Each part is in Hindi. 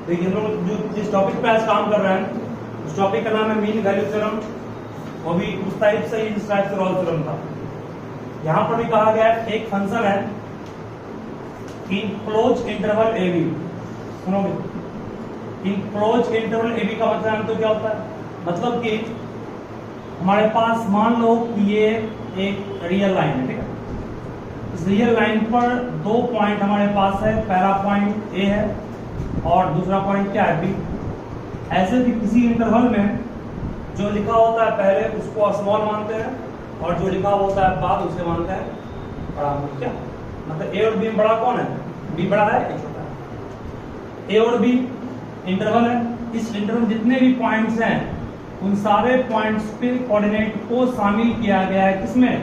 देखिए हम लोग जो जिस टॉपिक पे आज काम कर रहे हैं उस टॉपिक का नाम है मीन वैल्यू थ्योरम। वो भी उस टाइप से इस टाइप से रॉल्स थ्योरम था। यहाँ पर भी कहा गया है एक फंक्शन है इन क्लोज इंटरवल ए बी। सुनोगे, इन क्लोज इंटरवल ए बी का मतलब तो क्या होता है? मतलब कि हमारे पास मान लो कि ये एक रियल लाइन है, ठीक है। इस रियल लाइन पर दो पॉइंट हमारे पास है, पहला पॉइंट ए है और दूसरा पॉइंट क्या है, बी। ऐसे कि किसी इंटरवल में जो लिखा होता है पहले उसको स्मॉल मानते हैं और जो लिखा होता है बाद उसे मानते हैं बड़ा। क्या मतलब ए और बी में बड़ा कौन है? बी बड़ा है, ए छोटा है। ए और बी इंटरवल है। इस इंटरवल में जितने भी पॉइंट्स हैं उन सारे पॉइंट्स पे कोऑर्डिनेट को शामिल किया गया है किसमें?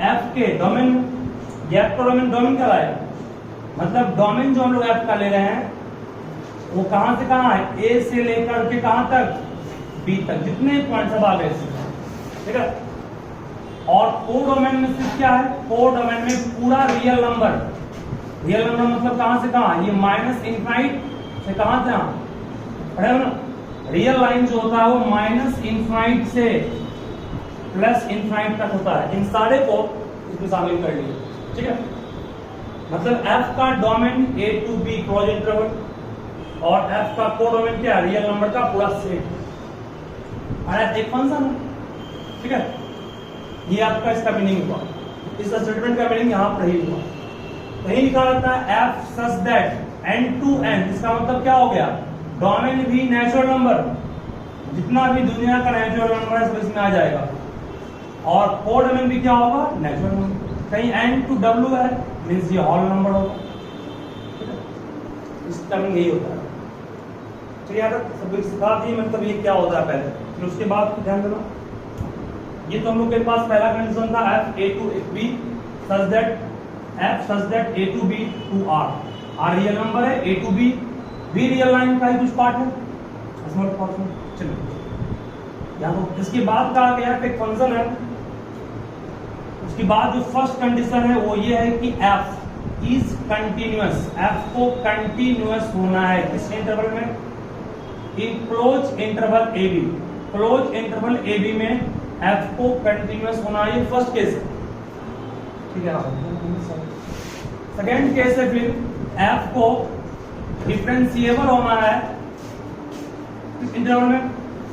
एफ के डोमेन में। एफ का डोमेन क्या है? मतलब डोमेन जो हम लोग एफ का ले रहे हैं वो कहां से कहां है? ए से लेकर के कहां तक? बी तक, जितने पॉइंट्स अब आ गए, ठीक है। और कोर डोमेन में सिर्फ क्या है? कोर डोमेन में पूरा रियल नंबर। रियल नंबर मतलब कहां से कहां? ये माइनस इनफाइनाइट से कहां से कहां? पढ़े हो ना? रियल लाइन जो होता है वो माइनस इनफाइनाइट से प्लस इनफाइनाइट तक होता है। इन सारे को इसमें शामिल कर लिए, ठीक है। मतलब एफ का domain A to B close interval और एफ का कोर डोमेन क्या? रियल नंबर का पूरा सेट। एक फंक्शन है, ठीक है। ये आपका इसका मीनिंग हुआ। इस स्टेटमेंट का मीनिंग यहां पर ही हुआ। कहीं लिखा रहता है F such that N to N. इसका मतलब क्या हो गया? डोमेन भी नेचुरल नंबर, जितना भी दुनिया का नेचुरल नंबर है इसमें आ जाएगा। और कोर डोमेन भी क्या होगा? Natural number. कहीं एन टू डब्ल्यू है मींस ये होल नंबर होगा। इसका मीनिंग यही होता है। चलिए यार सब सिखा दी मतलब ये क्या होता है पहले, फिर उसके बाद ध्यान देना। ये तो हम लोग के पास पहला कंडीशन था F A to B such that A to B to R. R real number है, A to B real line का ही कुछ पार्ट है, स्मॉल पार्ट में। चलिए यहाँ तो इसके बाद कहा गया एक फंक्शन है। उसके बाद जो फर्स्ट कंडीशन है वो ये है कि एफ इज कंटिन्यूअस। एफ को कंटिन्यूअस होना है किस इंटरवल में? In close interval A B. Close interval A B में एफ को कंटिन्यूअस होना है, ये फर्स्ट केस है, ठीक है। सेकेंड केस है फिर एफ को डिफरेंशिएबल होना है इस इंटरवल में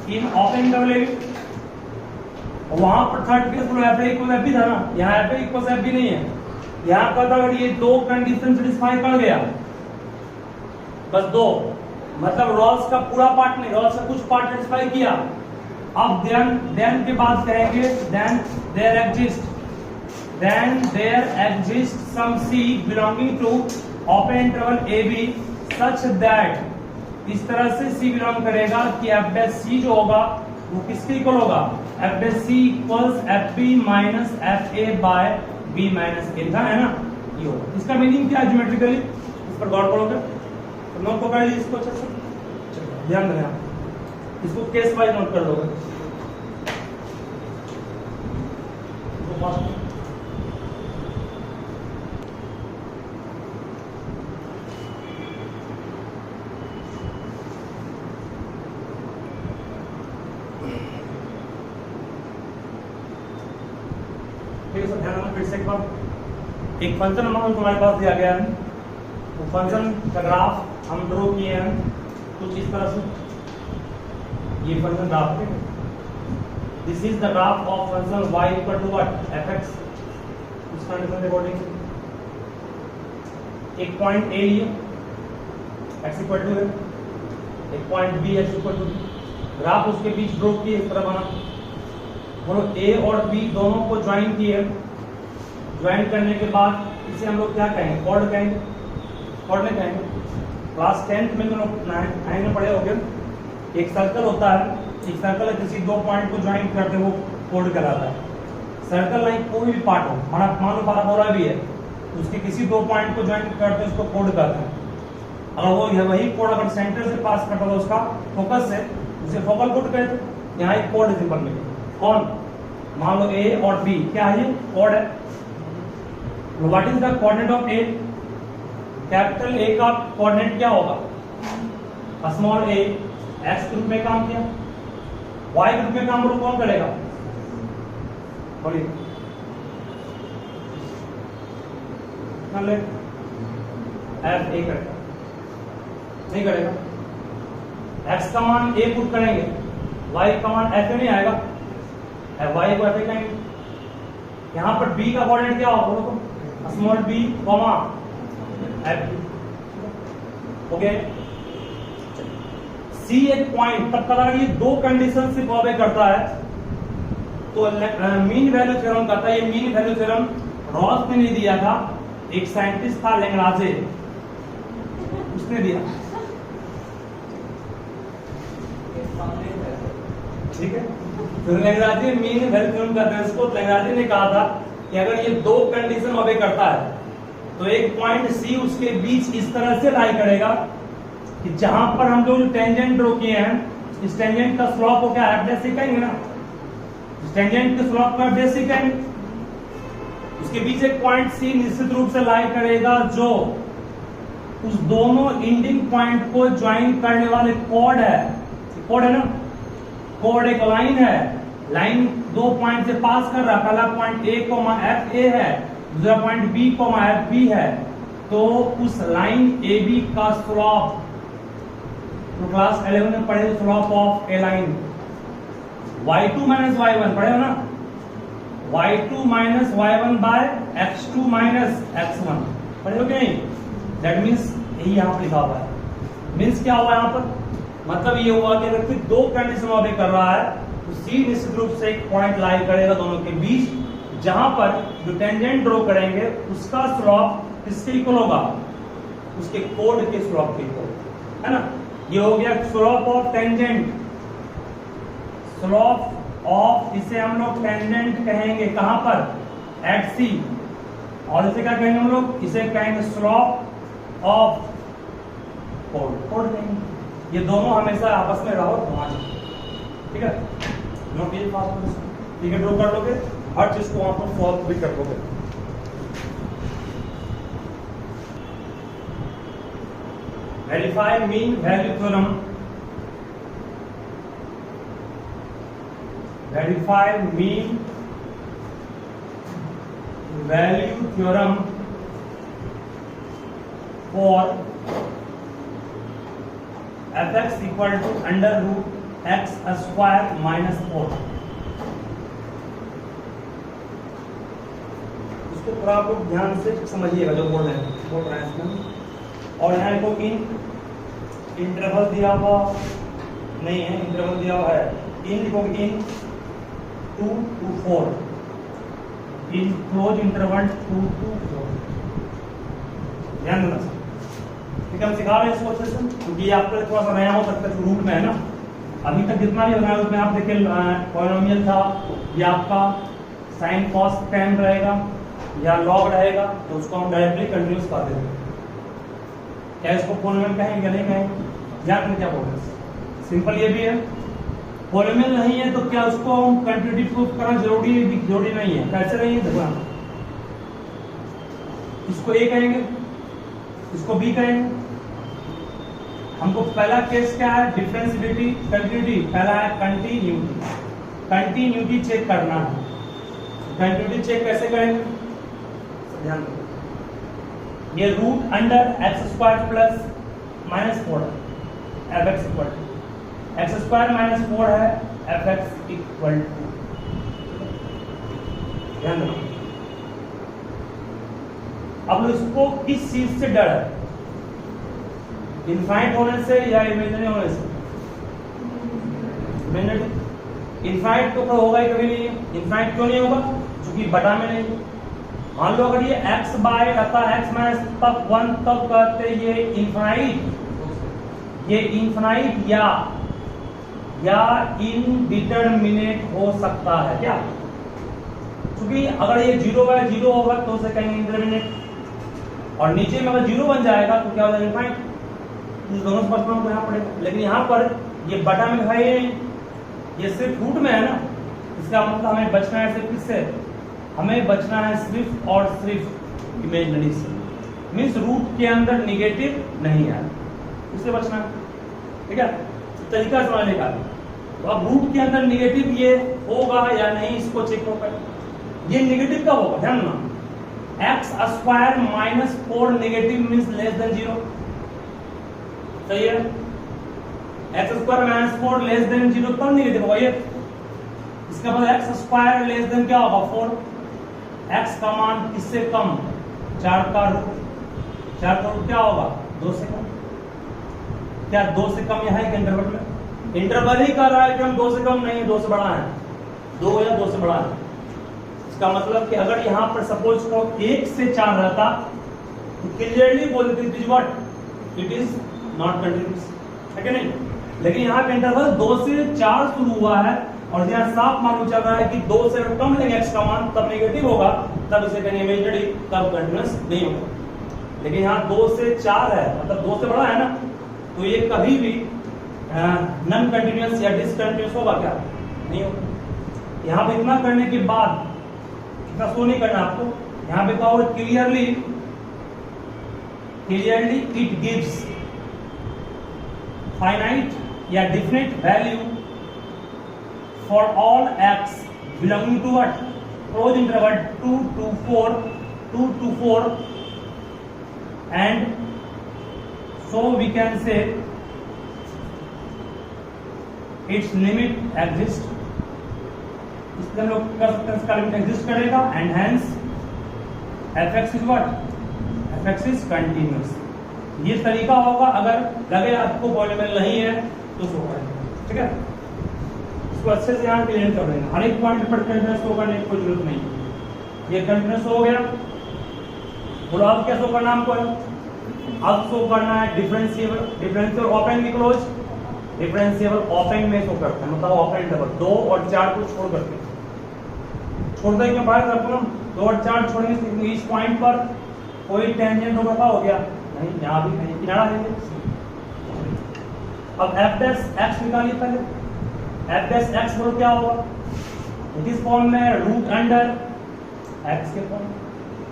in open interval A B. वहां पर थर्ड केस में F A equal F B था ना, यहाँ F A equal F B नहीं है। यहाँ का था अगर ये दो कंडीशन सेटिस्फाई कर गया, बस दो, मतलब रॉल्स का पूरा पार्ट नहीं, रॉल्स का कुछ पार्ट सेटिस्फाई किया। अब देन के बाद कहेंगे then there exist some C belonging to open interval A B such that. इस तरह से सी बिलोंग करेगा कि एफ डैश सी जो होगा वो किसके इक्वल होगा? F dash C equals F B minus F A by B minus A, लिखा है ना, ये होगा। इसका मीनिंग क्या है ज्योमेट्रिकली, इस पर गौर करोगे तो नोट पकड़ लीजिए इसको अच्छे से, ध्यान देना। इसको केस वाइज नोट कर दोगे। ठीक है, सब ध्यान रखना। फिर से एक बार एक फंक्शन हमारे पास दिया गया है, वो फंक्शन का ग्राफ हम ड्रॉ किए हैं कुछ इस तरह से। ये फंक्शन ग्राफ है, this is the graph of function y equal to what? fx। इस कंडीशन के अकॉर्डिंग एक पॉइंट a लिए x इक्वल टू है, एक point b x equal to. Graph उसके बीच ड्रॉ किए इस तरह बना। बोलो a और b दोनों को ज्वाइन किए। ज्वाइन करने के बाद इसे हम लोग क्या कहेंगे? कॉर्ड कहेंगे, कॉर्डिनेट कहेंगे। क्लास 10th में तो लोग पढ़े होंगे, एक सर्कल होता है, एक सर्कल है किसी दो पॉइंट को ज्वाइन करते वो कोड कहलाता है। सर्कल लाइन कोई भी पार्ट हो, हमारा मान लो पैराबोला भी है, उसके किसी दो पॉइंट को ज्वाइन करते हैं उसको कोड कहते हैं। अगर वो वही कोड अगर सेंटर से पास करता है उसका फोकस से, उसे फोकल कोड कहते हैं। यहाँ एक कोड है सिंपल में, कौन? मान लो ए और बी, क्या है ये? कोड है। What is the coordinate of A? Capital A का कोऑर्डिनेट क्या होगा? स्मॉल a x के रूप में काम किया, y के रूप में काम कौन करेगा? बोलिए ले f a करेगा, नहीं करेगा। x का मान a पुट करेंगे, y का मान f a नहीं आएगा, y को f a कहेंगे। यहाँ पर b का कोऑर्डिनेट क्या होगा? तो small b comma f। Okay, c एक पॉइंट तब पता लगा ये दो कंडीशन से ऑबे करता है, तो मीन वैल्यू थ्योरम कहता है। ये मीन वैल्यू थ्योरम रॉस ने नहीं दिया था, एक साइंटिस्ट था लैग्रांजे, उसने दिया। ठीक है, तो लैग्रांजे मीन वैल्यू थ्योरम कहते हैं इसको। लैग्रांजे ने कहा था कि अगर ये दो कंडीशन ऑबे करता है तो एक पॉइंट सी उसके बीच इस तरह से लाई करेगा कि जहां पर हम लोग टेंजेंट ड्रॉ किए हैं, इस टेंजेंट का स्लोप को क्या है? बेसिक कहेंगे ना, इस टेंजेंट के स्लोप का बेसिक कहेंगे। उसके बीच एक पॉइंट सी निश्चित रूप से लाई करेगा जो उस दोनों एंडिंग पॉइंट को ज्वाइन करने वाले कोड है। कोड है ना, कोड एक लाइन है, लाइन दो पॉइंट से पास कर रहा है। पहला point A comma F A है, दूसरा point B comma F B है। तो उस लाइन ए बी का स्लोप, तो क्लास 11 में पढ़े slope of a line y2 minus y1 पढ़े हो ना, y2 minus y1 bye x2 minus x1 पढ़े हो कि नहीं? दैट मीन्स यही यहाँ पर लिखा हुआ है। मीन्स क्या हुआ यहाँ पर? मतलब ये हुआ कि अगर कोई दो कंडीशन ऑबे कर रहा है तो सी निश्चित रूप से एक पॉइंट लाई करेगा दोनों के बीच, जहां पर जो टेंजेंट ड्रॉ करेंगे उसका स्लोप किसके इक्वल होगा? उसके कोड के स्लोप के इक्वल, है ना। ये हो गया slope of tangent, slope of, इसे हम लोग टेंजेंट कहेंगे कहां पर? एट सी। और इसे क्या कहेंगे हम लोग? इसे कहेंगे स्लोप ऑफ कोड, कोड कहेंगे। ये दोनों हमेशा आपस में रहो घुमा, ठीक है। नोट कीजिए फास्ट, ठीक है, ड्रॉ कर लोगे, हर चीज को वहां पर सॉल्व भी कर लोगे। Verify mean value theorem, verify mean value theorem for fx equal to under root X square minus 4। इसको थोड़ा आप लोग ध्यान से समझिएगा जो बोल रहे हैं इसमें। और यहाँ को इंटरवल दिया हुआ नहीं है, इंटरवल दिया हुआ है, इन लिखोगे इन 2 to 4, in close interval 2 to 4, ध्यान देना सर। ठीक है, हम सिखा रहे हैं इसको अच्छे से, क्योंकि आपको थोड़ा सा नया हो सकता है, रूट में है ना। अभी तक जितना भी बनाया उसमें आप देखिए पॉलिनोमियल था, या आपका साइन कॉस टेन रहेगा या लॉग रहेगा, तो उसको हम डायरेक्टली कंटिन्यूस कर देते हैं। क्या इसको पॉलिनोमियल कहेंगे या नहीं कहेंगे? ध्यान में क्या बोल रहे हैं, सिंपल ये भी है। पॉलिनोमियल नहीं है तो क्या उसको हम कंटिन्यूटी प्रूफ करना जरूरी नहीं है? कैसे नहीं है? देखो, इसको ए कहेंगे, इसको बी कहेंगे। हमको पहला केस क्या है? Differentiability, continuity. पहला है कंटिन्यूटी, कंटिन्यूटी चेक करना है। कंटिन्यूटी चेक कैसे करेंगे? ध्यान दो, ये root under X square plus minus 4 है, F X equal to x square minus 4 है, एफ एक्स इक्वल टू, ध्यान दो। अब इसको किस चीज से डर है? इनफाइनाइट होने से या इमेजिनरी होने से? इमेजिनरी। इनफाइनाइट तो होगा ही कभी नहीं। इनफाइनाइट क्यों नहीं होगा? क्योंकि बटा में नहीं। मान लो अगर ये x बाय रहता है x माइनस तब 1, तब कहते ये इनफाइनाइट, ये इनफाइनाइट या इनडिटरमिनेट हो सकता है क्या? क्योंकि अगर ये 0/0 होगा तो उसे कहेंगे इंडिटरमिनेट, और नीचे में अगर 0 बन जाएगा तो क्या हो जाएगा? इनफाइनाइट। इस दोनों से बचना तो यहाँ पड़ेगा, लेकिन यहाँ पर ये बटा में है ही नहीं, ये सिर्फ रूट में है ना। इसका मतलब हमें बचना है सिर्फ किससे? हमें बचना है सिर्फ और सिर्फ इमेजिनरी से। मीन्स रूट के अंदर निगेटिव नहीं है, उससे बचना है। ठीक है, तरीका समझने का। तो अब रूट के अंदर निगेटिव ये होगा या नहीं, इसको चेक होगा। ये निगेटिव कब होगा, ध्यान देना, x square minus 4 negative means less than 0, सही है। X square minus 4 less than 0 तब निगेटिव होगा ये। इसका मतलब एक्स स्क्वायर लेस देन क्या होगा 4, एक्स का मान किससे कम, 4 का रूट, 4 का रूट क्या होगा 2 से कम। क्या 2 से कम यहाँ है इंटरवल में, इंटरवल ही कर रहा है कि हम 2 से कम नहीं, 2 से बड़ा है, 2 या 2 से बड़ा है। इसका मतलब कि अगर यहाँ पर सपोज करो 1 से 4 रहता तो क्लियरली बोल देते it is what, it is not continuous, है कि नहीं। लेकिन यहाँ का इंटरवल 2 से 4 शुरू हुआ है और यहाँ साफ मालूम चल रहा है कि 2 से अगर कम लेंगे एक्स का मान तब नेगेटिव होगा, तब इसे कहेंगे इमेजिनरी, तब कंटिन्यूअस नहीं होगा। लेकिन यहाँ 2 से 4 है, मतलब 2 से बड़ा है ना, तो ये कभी भी नॉन कंटिन्यूअस या डिसकंटिन्यूअस होगा क्या, नहीं होगा। यहाँ पे इतना करने के बाद इतना शो नहीं करना आपको, यहाँ पे कहो क्लियरली इट गिव्स फाइनाइट या definite value for all x belonging to what, close interval 2 to 4 and so we can say its limit exists, इसलिए हम लोग कर सकते हैं इसका लिमिट एग्जिस्ट करेगा and hence fx is what, fx is continuous. ये तरीका होगा, अगर लगे आपको पॉलिनोमियल नहीं है तो सो करेंगे, ठीक है। इसको अच्छे से यहाँ क्लियर कर देंगे, हर एक पॉइंट पर कंटिन्यूअस शो करने की कोई जरूरत नहीं। ये कंटिन्यूअस हो गया, बोलो अब क्या शो करना हमको, अब शो करना है डिफरेंशियल ओपन की क्लोज, डिफरेंशियल ओपन में शो करते हैं, मतलब ओपन इंटरवल 2 और 4 को छोड़ करके, छोड़ते क्यों बाहर रखो, 2 और 4 छोड़ने से इस पॉइंट पर कोई टेंजेंट होगा हो गया नहीं, यहाँ भी नहीं, किनारा लेंगे। अब f डैश x निकालिए पहले, f डैश x बोलो क्या होगा, किस फॉर्म में, रूट अंडर x के फॉर्म,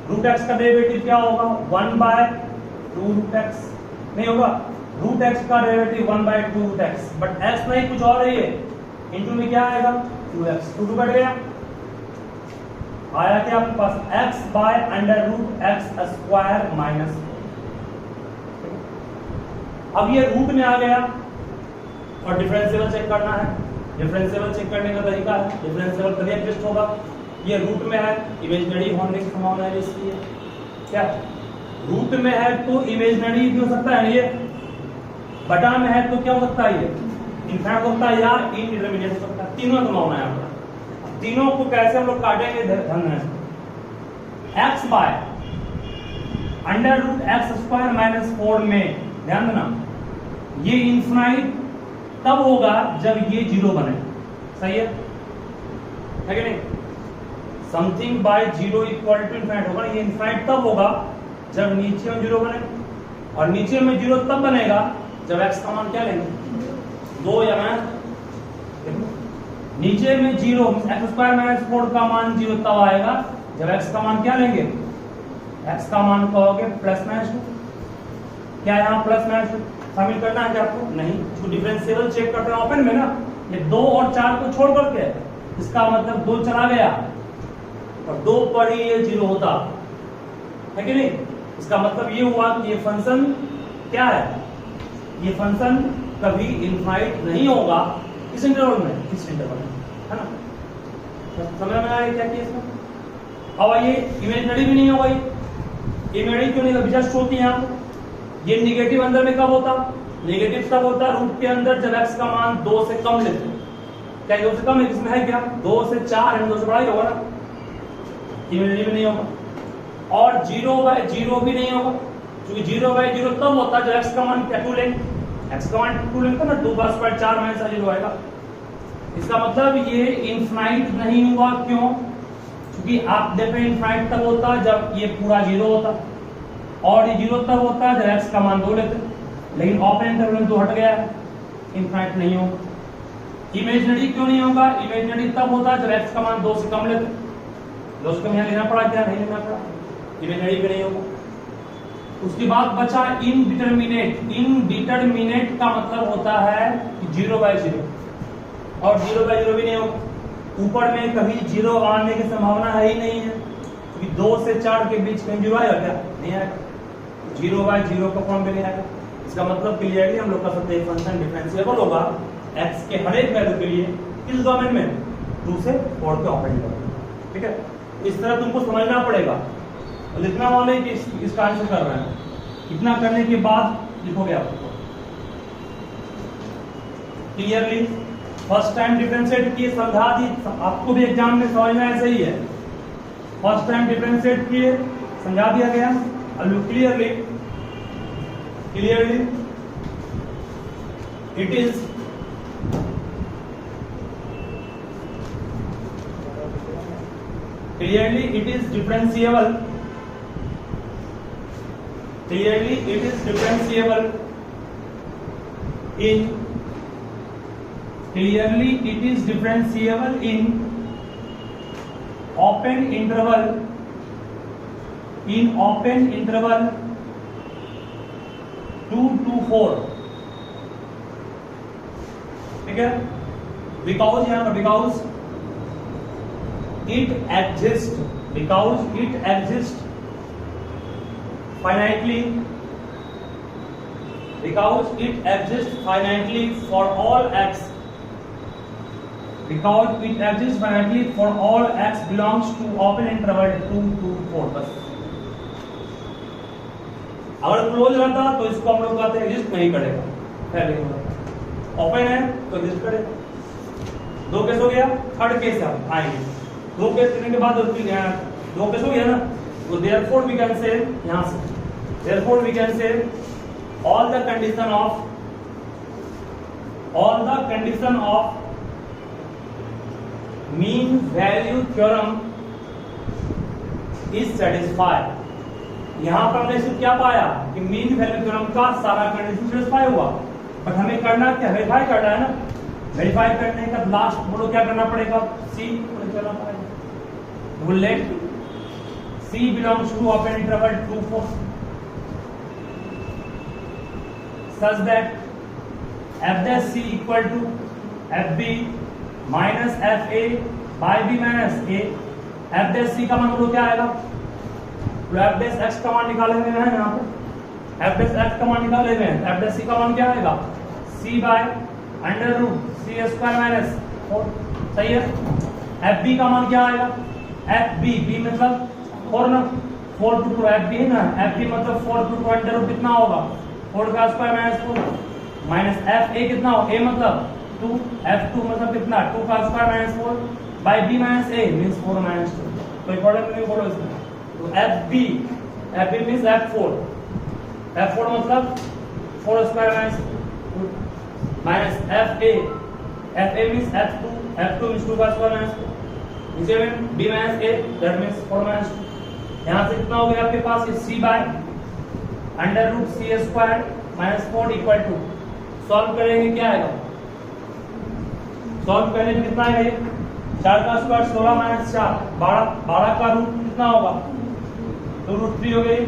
रूट x का डेरिवेटिव क्या होगा 1/2 रूट x, नहीं होगा, रूट x का derivative 1/2 root x, but x नहीं कुछ और है, ये इनटू में क्या आएगा 2x, 2 कट गया, आया क्या आपके पास x by under root x square minus. अब ये रूट में आ गया और डिफरेंशियल चेक करना है, डिफरेंशियल चेक करने का तरीका है, डिफरेंशियल तभी एग्जिस्ट होगा, ये रूट में है, इमेजिनरी होने की संभावना है इसकी है, क्या रूट में है तो इमेजिनरी भी हो सकता है, ये बटा में है तो क्या हो सकता है, ये इनफाइनाइट हो सकता है या इनडिटरमिनेट हो सकता है, तीनों संभावना है आपका। तीनों को कैसे हम लोग काटेंगे, ध्यान देना, x by under root X square minus 4 में ध्यान देना, ये इनफाइनाइट तब होगा जब ये 0 बने, सही है कि नहीं, something by 0 equal to infinite होगा, ये इनफाइनाइट तब होगा जब नीचे में 0 बने, और नीचे में 0 तब बनेगा जब x का मान क्या लेंगे 2, या मैं नीचे में 0 एक्स स्क्वायर माइनस 4 का मान 0 तब आएगा जब x का मान क्या लेंगे, x का मान कहोगे प्लस माइनस 2, क्या यहाँ प्लस माइनस शामिल करना है क्या आपको, नहीं, इसको डिफरेंशियल चेक करते हैं ओपन में ना, ये 2 और 4 को छोड़ करके, इसका मतलब 2 चला गया और 2 पर ही ये 0 होता है कि नहीं। इसका मतलब ये हुआ कि ये फंक्शन क्या है, ये फंक्शन कभी इनफाइनाइट नहीं होगा, किस इंटरवल में, किस इंटरवल में, है ना, समझ में आया क्या केस में। अब ये इमेजिनरी भी नहीं होगा, ये इमेजिनरी क्यों नहीं, जस्ट होती है यहाँ, ये निगेटिव अंदर में कब होता, निगेटिव तब होता रूट के अंदर जब x का मान 2 से कम लेते, क्या 2 से कम है, किसमें है क्या 2 से 4 है, 2 से बड़ा ही होगा ना, इमेजिनरी भी नहीं होगा, और 0/0 भी नहीं होगा, क्योंकि 0/0 तब होता जब x का मान क्या 2 लेंगे, x का मान 2 लेंगे ना, 2 का स्क्वायर 4 माइनस 0 आएगा। इसका मतलब ये इनफाइनाइट नहीं हुआ, क्यों, क्योंकि आप देखो इनफाइनाइट तब होता जब ये पूरा 0 होता, और ये 0 तब होता है जब x का मान 2 लेते, लेकिन ओपन इंटरवल में 2 हट गया है, इनफाइनाइट नहीं होगा। इमेजिनरी क्यों नहीं होगा, इमेजिनरी तब होता है जब x का मान 2 से कम लेते, 2 से कम यहाँ लेना पड़ा क्या, नहीं लेना पड़ा, इमेजिनरी भी नहीं होगा। उसके बाद बचा इनडिटरमिनेट। इनडिटरमिनेट का मतलब होता है 0/0, और 0/0 भी नहीं होगा, ऊपर में कभी 0 आने की संभावना है ही नहीं है, क्योंकि 2 से 4 के बीच कहीं 0 आएगा क्या? नहीं आएगा। 0/0 का फॉर्म भी नहीं आएगा। इसका मतलब क्लियरली हम लोग का सकते हैं फंक्शन डिफरेंशिएबल होगा x के हर एक वैल्यू के लिए किस डोमेन में? 2 से 4 के ऑपरेंड डोमेन। ठीक है, इस तरह तुमको समझना पड़ेगा और लिखना वाले कि इसका आंसर कर रहे हैं। इतना करने के बाद लिखोगे आपको क्लियरली फर्स्ट टाइम डिफरेंशिएट किए, समझा दी, आपको भी एग्जाम में समझना ऐसे ही है। फर्स्ट टाइम डिफरेंशिएट किए, समझा दिया गया। अब clearly it is differentiable in open interval 2 to 4। ठीक है, बिकॉज यहाँ पर because it exist finitely for all x, belongs to open interval 2 to 4। बस अगर क्लोज रहता तो इसको हम लोग कहते हैं एग्जिस्ट नहीं करेगा, पहले ओपन है तो एग्जिस्ट करेगा। 2 केस हो गया, थर्ड केस हम आएंगे। 2 केस करने के बाद 2 केस हो गया ना, तो देयरफॉर वी कैन से यहां से therefore we can say all the condition of mean value theorem is satisfied। यहां पर हमने सिर्फ क्या पाया कि मीन वैल्यू थ्योरम का सारा कंडीशन सेटिस्फाई हुआ, बट हमें करना क्या? वेरीफाई करना है ना। वेरीफाई करने का लास्ट बोलो क्या करना पड़ेगा? सी करना पड़ेगा। Let C belongs to open interval 2 to 4 such that f dash c equal to fb minus fa by b minus a। f dash c का मान बोलो क्या आएगा? तो f dash x का मान निकाले हुए हैं यहाँ पे, f dash x का मान निकाले हुए हैं। f dash c का मान क्या आएगा? c by under root c square minus 4। सही है। fb का मान क्या आएगा? fb b मतलब 4 ना, 4 to 2 fb है ना, fb मतलब 4 to 2 अंडर रूट कितना होगा? 4 का स्क्वायर माइनस 4 माइनस fa कितना हो? a मतलब 2, f2 मतलब कितना? 2 का square minus 4 by b minus a means 4 minus 2। तो इंपॉर्टेंट नहीं बोलो इसमें। तो fb मींस f4 मतलब 4 square minus fa means f2 means 2 का स्क्वायर माइनस 4 नीचे में b minus a that means 4 minus 2। यहां से कितना हो गया आपके पास? ये c by under root c square minus 4 equal to, solve करेंगे क्या आएगा? सॉल्व करने में कितना आएगा? ये 4 का स्क्वायर 16 माइनस 4 12 का रूट कितना होगा? तो रूट 3 हो गई,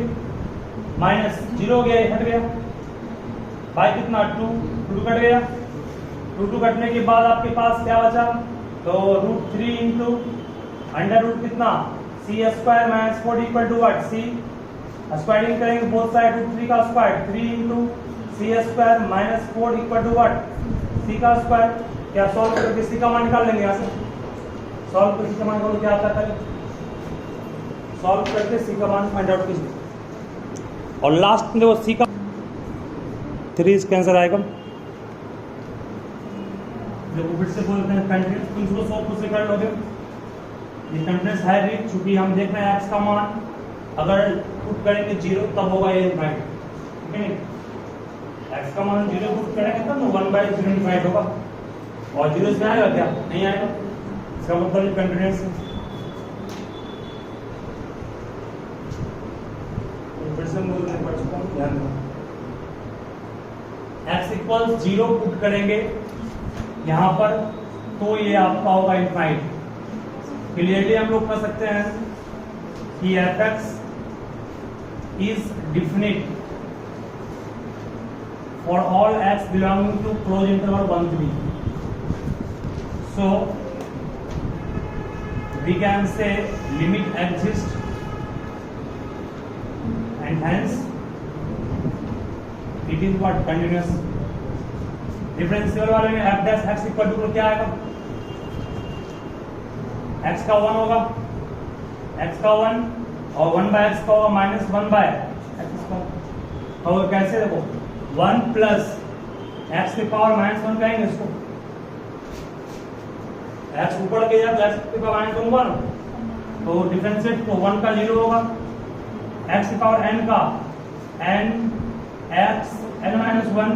माइनस 0 हो गया, हट गया, बाई कितना 2 कट गया। 2 कटने के बाद आपके पास क्या बचा? तो रूट 3 इंटू अंडर रूट कितना? c square minus 4 equal to what? c squaring करेंगे बोथ साइड, रूट 3 का square 3 into c square minus 4 equal to what? c का स्क्वायर। क्या सॉल्व करके c का मान निकाल लेंगे यहाँ से? सॉल्व करके c का मान निकालो, क्या आता है? सॉल्व करके c का मान फाइंड आउट कीजिए और लास्ट में वो c का 3 इसका आंसर आएगा। देखो फिर से बोलते हैं कंटिन्यूस, तुम इसको सॉल्व खुद से कर लोगे। ये कंटिन्यूस है रीड, चूंकि हम देख रहे हैं x का मान अगर पुट करेंगे 0 तब होगा ये इनफाइनाइट, ठीक है नहीं? x का मान 0 पुट करेंगे तब ना 1/0 इनफाइनाइट होगा, और 0 इसमें आएगा क्या? नहीं आएगा। इसका मतलब ये कंटिन्यूस है। फिर से बोलने पड़ चुका हूँ, ध्यान दो। x इक्वल 0 पुट करेंगे यहाँ पर तो ये आपका होगा इनफाइनाइट। क्लियरली हम लोग कह सकते हैं कि fx is definite for all x belonging to closed interval 1 3. So we can say limit exists and hence it is what continuous. Differential वाले में f dash x equal to क्या आएगा, x का 1 होगा, x का 1 और 1 बाय x का होगा माइनस 1 बाय x स्क्वायर। तो कैसे देखो 1 प्लस x की पावर माइनस 1 कहेंगे इसको, x ऊपर के जब x की पावर माइनस 1 होगा ना तो डिफरेंशिएट तो 1 का 0 होगा, x की पावर n का n x n minus 1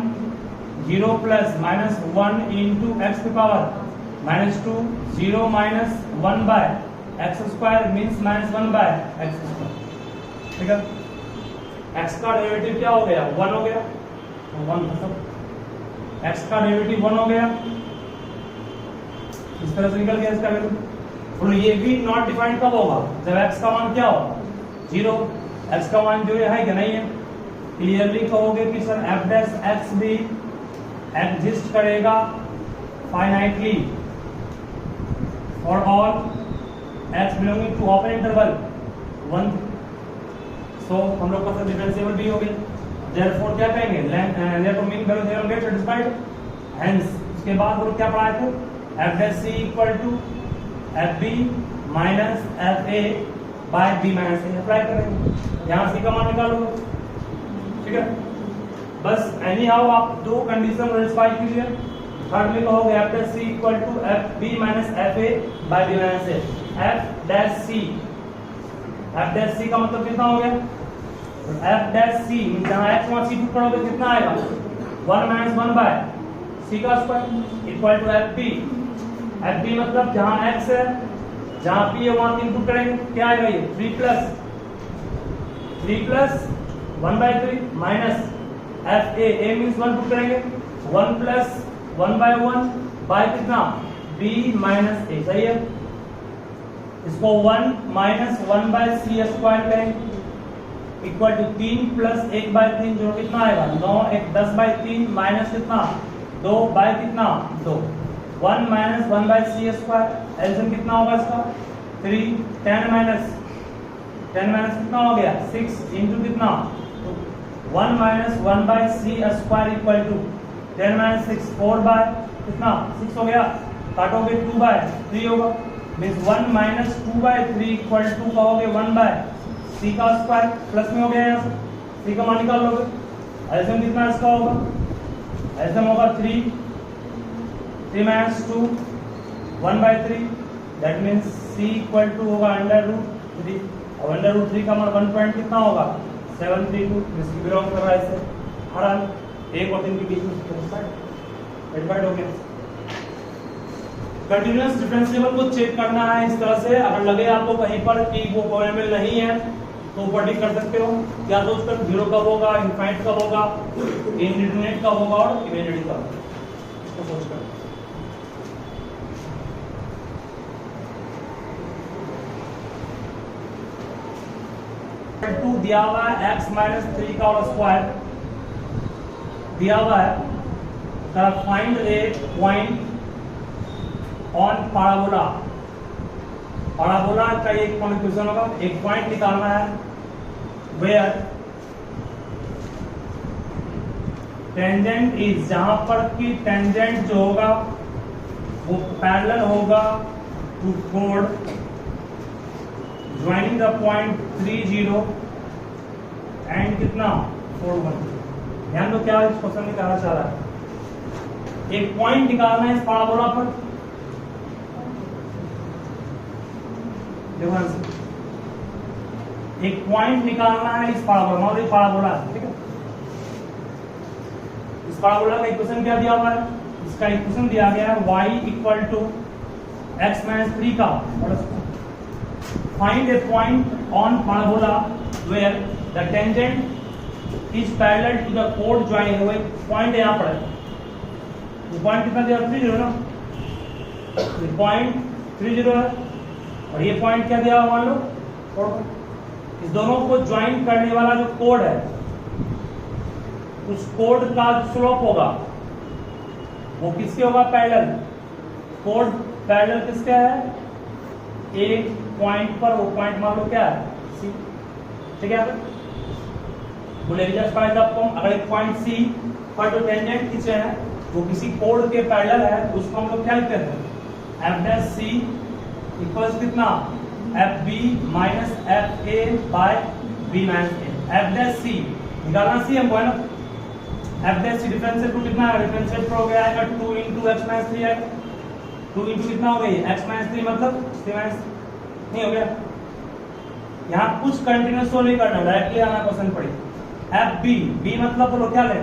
0 plus minus 1 into X की power minus 2 0 minus 1 by X square means minus 1 by X square. ठीक है, एक्स का डेरिवेटिव क्या हो गया 1 हो गया, 1 मतलब एक्स का डेरिवेटिव 1 हो गया, इस तरह से निकल गया इसका वैल्यू। और ये भी नॉट डिफाइंड कब होगा, जब एक्स का मान क्या होगा 0, एक्स का मान 0 है कि नहीं है। क्लियरली कहोगे कि सर एफ डैश एक्स भी एग्जिस्ट करेगा finitely for all x belonging to open interval 1। So हम लोग का डिफरेंशिएबल भी हो गया, देयरफॉर क्या कहेंगे therefore mean value theorem get satisfied. Hence उसके बाद हम लोग क्या पढ़ाए थे, f dash C equal to F B minus F A by B minus a apply करेंगे, यहां सी का मान निकालोगे। ठीक है, बस एनी हाउ आप दो कंडीशन सेटिस्फाई कीजिए। थर्ड में कहोगे F dash C equal to F B minus F A by B minus A. F dash C का मतलब कितना हो गया, एफ डैश सी जहां एक्स वहां सी पुट करोगे कितना आएगा 1 माइनस 1 बाय सी का square equal to F b. F b मतलब जहां एक्स है जहां पी है वहां 3 पुट करेंगे क्या आएगा ये 3 plus 1 by 3 minus F a means 1 put करेंगे 1 प्लस 1 बाय 1 बाय कितना b माइनस ए। सही है, इसको 1 माइनस 1 बाय सी स्क्वायर करेंगे इक्वल टू 3 प्लस 1 बाय 3 जो कितना आएगा 9 1 10 बाय 3 माइनस कितना 2 बाय कितना 2 1 minus 1 by c square. LCM कितना होगा इसका 3 10 माइनस कितना हो गया 6 इंटू कितना 1 minus 1 by c square equal to 10 minus 6 4 by कितना 6 हो गया, काटोगे 2 बाय 3 होगा means 1 minus 2 by 3 equal to कहोगे 1 बाय सी का स्क्वायर प्लस में हो गया, यहाँ से सी का मान निकाल लोगे। एलसीएम कितना इसका होगा, एलसीएम होगा 3 minus 2 1 by 3 that means C equal to होगा √3 और √3 का मान 1 पॉइंट कितना होगा 732 जिसकी बिलोंग कर रहा है इससे हर हाल 1 और 3 के बीच में सेटिस्फाइड हो गया। कंटीन्यूअस डिफरेंशिएबल को चेक करना है इस तरह से, अगर लगे आपको कहीं पर कि वो पॉलिनोमियल नहीं है तो प्रेडिक्ट कर सकते हो क्या तो उसका 0 कब होगा, इनफाइनाइट कब होगा, इंडिटरमिनेट कब होगा और इमेजिनरी कब होगा, इसको सोच कर। टू दिया हुआ है x माइनस 3 का और स्क्वायर दिया हुआ है, find A point on parabola. Parabola का एक क्वेश्चन होगा, एक पॉइंट निकालना है वेयर टेंजेंट इज, जहां पर कि टेंजेंट जो होगा वो पैरेलल होगा टू कोड ज्वाइनिंग द पॉइंट 30 एंड कितना 41। ध्यान दो क्या इस क्वेश्चन में कहना चाह रहा है, एक पॉइंट निकालना है इस पैराबोला पर। देखो एक पॉइंट निकालना है इस पैराबोला, मान लो पैराबोला है, ठीक है। इस पैराबोला का इक्वेशन क्या दिया हुआ है, इसका इक्वेशन दिया गया है y equal to x minus 3 का। Find a point on parabola where the tangent is parallel to the chord joining। वो एक पॉइंट यहाँ पर है, वो पॉइंट कितना दिया 30 ना, ये पॉइंट 30 है और ये पॉइंट क्या दिया मान लो 4। इस दोनों को ज्वाइन करने वाला जो कोड है उस कोड का स्लोप होगा वो किसके होगा? पैरेलल। कोड पैरेलल किसका है? एक पॉइंट पर, वो पॉइंट मान लो क्या है? सी। ठीक है, बोले जस्ट फाइंड द पॉइंट। अगर एक पॉइंट सी पर जो टेंजेंट खींचे हैं वो किसी कोड के पैरेलल है, उसको हम लोग क्या लिखते हैं? एफ डैश सी इक्वल्स कितना? F B minus F A by B minus A. F dash C निकालना सी हमको है ना। F dash C differentiate to कितना है? डिफरेंशिएट पर हो गया है 2 इंटू एक्स माइनस 3 है। 2 इंटू कितना हो गई? एक्स माइनस 3 मतलब 3 माइनस नहीं हो गया। यहाँ कुछ कंटिन्यूस तो नहीं करना, डायरेक्टली आना पसंद पड़ी। एफ बी, बी मतलब बोलो क्या लें?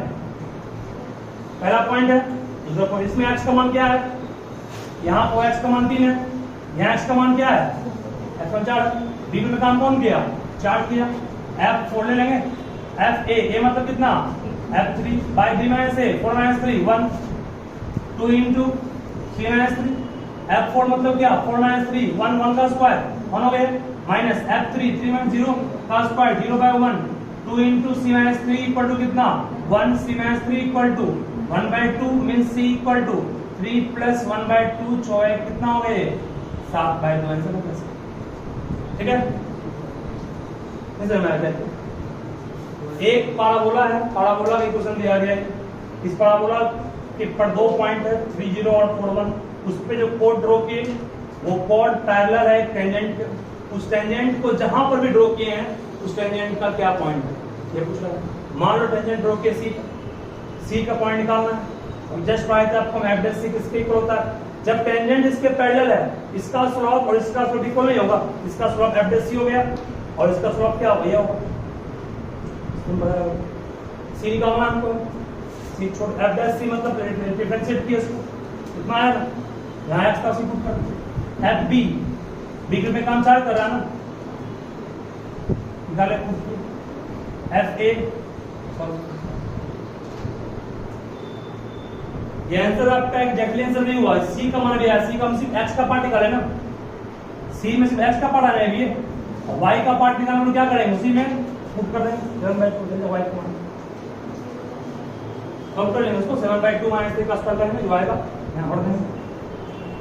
पहला पॉइंट है, दूसरा पॉइंट। इसमें एक्स का मान क्या है? यहाँ को एक्स का मान 3 है, यहाँ एक्स का मान क्या है? एक्स का 4। बी में काम कौन किया? 4 किया। एफ 4 ले लेंगे। एफ ए मतलब कितना? एफ 3 बाय 3 माइनस ए 4 माइनस 3 1 2 इंटू 3 माइनस 3। एफ 4 मतलब क्या? 4 माइनस 3 1 1 का स्क्वायर 1 हो गया माइनस एफ 3 3 माइनस 0 का square 0 by 1 2 into C minus 3 equal to कितना? 1 C minus 3 equal to 1 by 2 means C equal to 3 plus 1 by 2 चौके कितना हो गए? 7 बाय 2 आंसर हो। ठीक है, एक पाराबोला है, पाराबोला का इक्वेशन दिया गया है। इस पाराबोला के पर 2 पॉइंट है 30 और 41। उस पे जो कोड ड्रॉ किए वो कोड पैरेलल है टेंजेंट। उस टेंजेंट को जहां पर भी ड्रॉ किए हैं उस टेंजेंट का क्या पॉइंट है ये पूछ रहा है। मान लो टेंजेंट ड्रॉ किए सी का पॉइंट निकालना है। जस्ट फाइंड द आपको एफ डैश सी किसके इक्वल होता है? जब टेंजेंट इसके पैरेलल है, इसका स्लोप और इसका स्लोप इक्वल नहीं होगा। इसका स्लोप एफ डैश सी हो गया और इसका स्लोप क्या होगा? ये होगा। सी निकालना हमको, सी छोड़ एफ डैश सी मतलब डिफरेंशिएट किया इसको कितना आया? यहाँ एक्स का सी पुट कर। एफ बी, बी में काम 4 कर रहा है ना, निकाले। एफ ए, ये आंसर आपका एग्जैक्टली आंसर नहीं हुआ। सी का मान भी है, सी का हम सिर्फ एक्स का पार्ट निकाले ना। सी में सिर्फ एक्स का पार्ट आ रहा है, ये वाई का पार्ट निकालने में क्या करेंगे? उसी में पुट कर देंगे 7/2 वाई का मान कम कर लेंगे उसको 7/2 माइनस 3 का स्क्वायर करेंगे जो आएगा यहाँ भर देंगे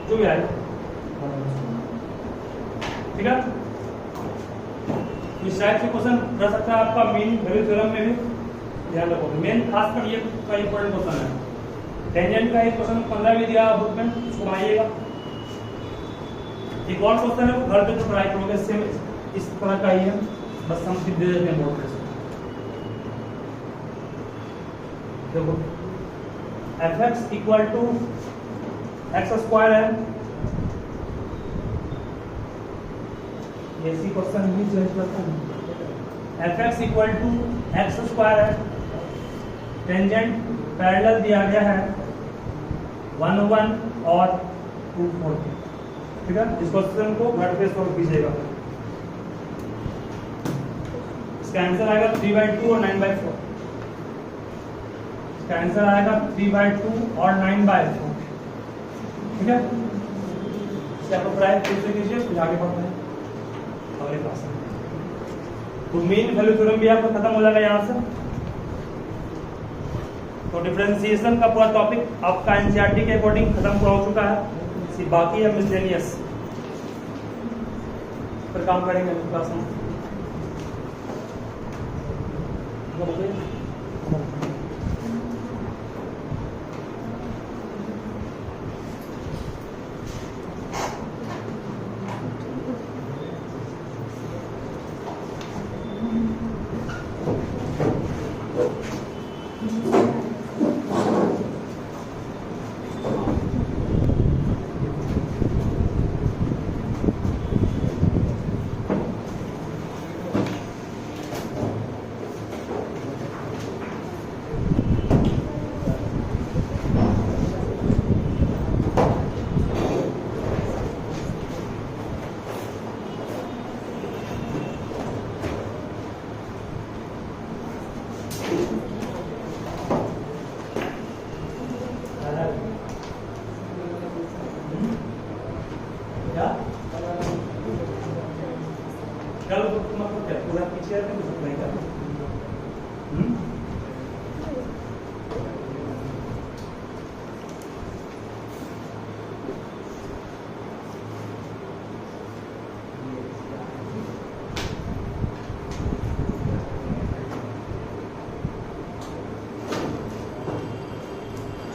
जो भी आएगा। ठीक है, इस टाइप से क्वेश्चन कर सकता है आपका मीन वैल्यू थ्योरम में भी। ध्यान रखो, मेन खासकर ये का इंपॉर्टेंट क्वेश्चन है। टेंजेंट का एक क्वेश्चन 15 भी दिया बुक में, उसको बनाइएगा। एक और क्वेश्चन है वो घर पे तो ट्राई करोगे, सेम इस तरह का ही है, बस हम सिर्फ दे देते हैं बोर्ड पे। देखो fx equal to x square है, ऐसी क्वेश्चन भी चेंज करता है। fx equal to x square है, टेंजेंट पैरेलल दिया गया है 1 1 और 2 4। ठीक है, इस क्वेश्चन को घर पे सॉल्व कीजिएगा। इसका आंसर आएगा 3/2 और 9/4। इसका आंसर आएगा 3/2 और 9/4। ठीक है, इसका आप ट्राई कैसे कीजिए, फिर आगे बढ़ते हैं अगले क्लास में। तो मीन वैल्यू थ्योरम भी आपका खत्म हो जाएगा यहाँ से। तो डिफरेंशिएशन का पूरा टॉपिक आपका एनसीईआरटी के अकॉर्डिंग खत्म हो चुका है, सिर्फ बाकी है मिसलेनियस पर काम करेंगे क्लास में।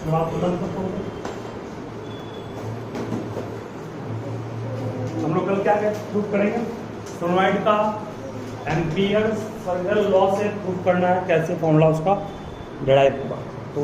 चलो आप तुरंत हम लोग कल क्या प्रूफ करेंगे, सोनोइड का एम्पियर सर्कल लॉ से प्रूफ करना है, कैसे फॉर्मूला उसका डिराइव होगा। तो